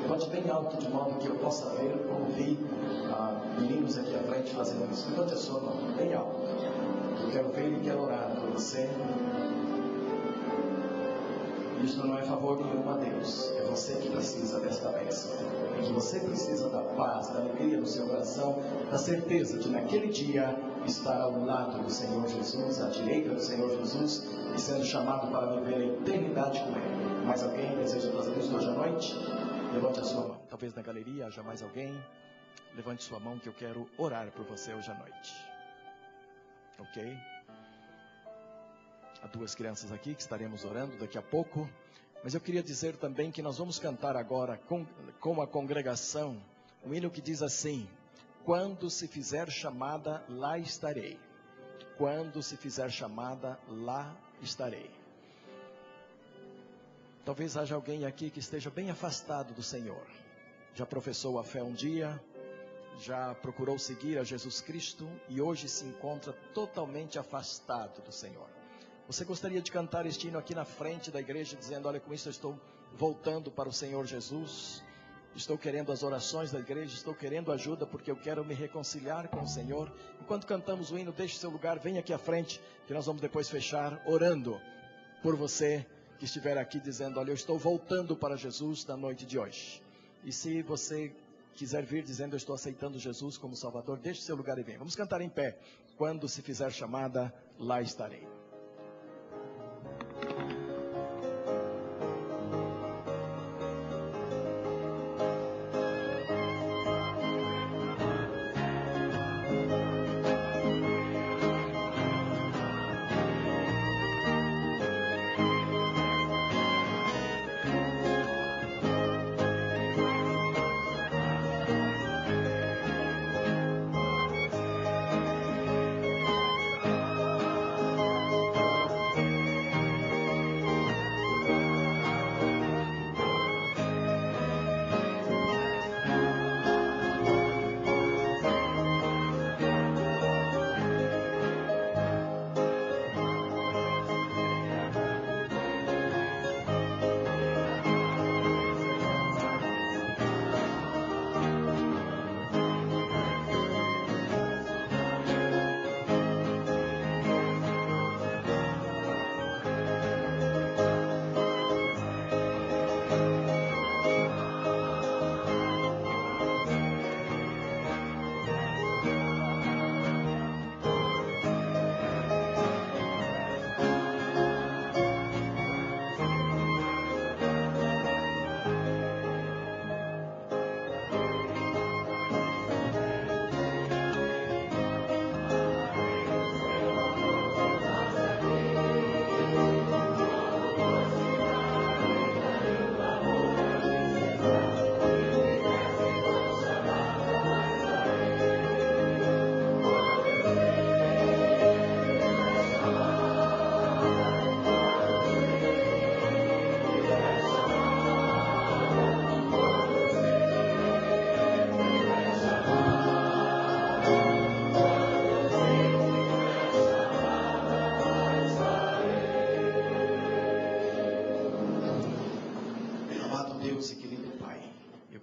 Levante bem alto, de modo que eu possa ver, como vi meninos aqui à frente gente fazendo isso? Levante a sua mão, bem alto. Eu quero ver e quero orar por você. Isso não é favor nenhum a Deus. É você que precisa desta bênção. É que você precisa da paz, da alegria no seu coração, da certeza de naquele dia estar ao lado do Senhor Jesus, à direita do Senhor Jesus, e sendo chamado para viver a eternidade com Ele. Mais alguém deseja fazer isso hoje à noite? Levante a sua mão. Talvez na galeria haja mais alguém. Levante sua mão que eu quero orar por você hoje à noite. Ok? Há duas crianças aqui que estaremos orando daqui a pouco. Mas eu queria dizer também que nós vamos cantar agora com a congregação um hino que diz assim: quando se fizer chamada, lá estarei. Quando se fizer chamada, lá estarei. Talvez haja alguém aqui que esteja bem afastado do Senhor. Já professou a fé um dia, já procurou seguir a Jesus Cristo e hoje se encontra totalmente afastado do Senhor. Você gostaria de cantar este hino aqui na frente da igreja, dizendo: olha, com isso eu estou voltando para o Senhor Jesus, estou querendo as orações da igreja, estou querendo ajuda porque eu quero me reconciliar com o Senhor. Enquanto cantamos o hino, deixe seu lugar, venha aqui à frente, que nós vamos depois fechar orando por você que estiver aqui dizendo: olha, eu estou voltando para Jesus na noite de hoje. E se você quiser vir dizendo: eu estou aceitando Jesus como Salvador, deixe seu lugar e venha. Vamos cantar em pé. Quando se fizer chamada, lá estarei.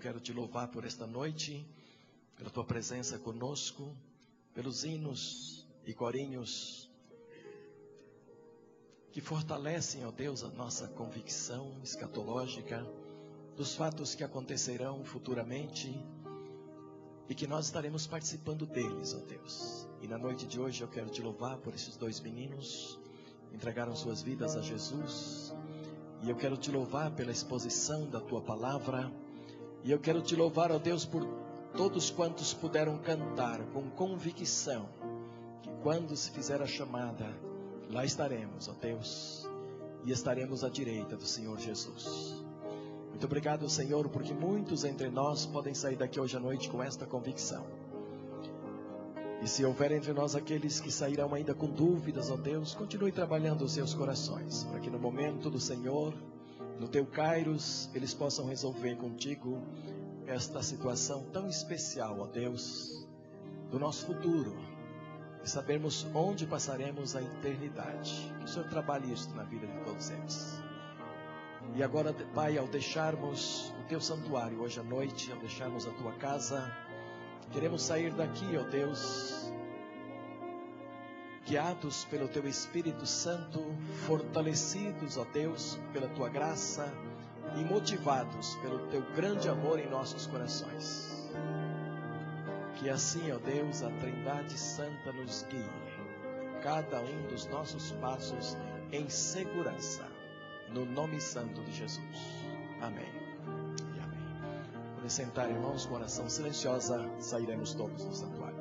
Quero te louvar por esta noite, pela tua presença conosco, pelos hinos e corinhos que fortalecem, ó Deus, a nossa convicção escatológica dos fatos que acontecerão futuramente e que nós estaremos participando deles, ó Deus. E na noite de hoje eu quero te louvar por esses dois meninos que entregaram suas vidas a Jesus, e eu quero te louvar pela exposição da tua palavra. E eu quero te louvar, ó Deus, por todos quantos puderam cantar com convicção que quando se fizer a chamada, lá estaremos, ó Deus, e estaremos à direita do Senhor Jesus. Muito obrigado, Senhor, porque muitos entre nós podem sair daqui hoje à noite com esta convicção. E se houver entre nós aqueles que sairão ainda com dúvidas, ó Deus, continue trabalhando os seus corações, para que no momento do Senhor, no teu Kairos, eles possam resolver contigo esta situação tão especial, ó Deus, do nosso futuro, e sabermos onde passaremos a eternidade. Que o Senhor trabalhe isso na vida de todos eles. E agora, Pai, ao deixarmos o teu santuário hoje à noite, ao deixarmos a tua casa, Queremos sair daqui, ó Deus, guiados pelo Teu Espírito Santo, fortalecidos, ó Deus, pela Tua graça e motivados pelo Teu grande amor em nossos corações. Que assim, ó Deus, a Trindade Santa nos guie, cada um dos nossos passos em segurança, no nome santo de Jesus. Amém e amém. Podem sentar, irmãos, com oração silenciosa, sairemos todos do santuário.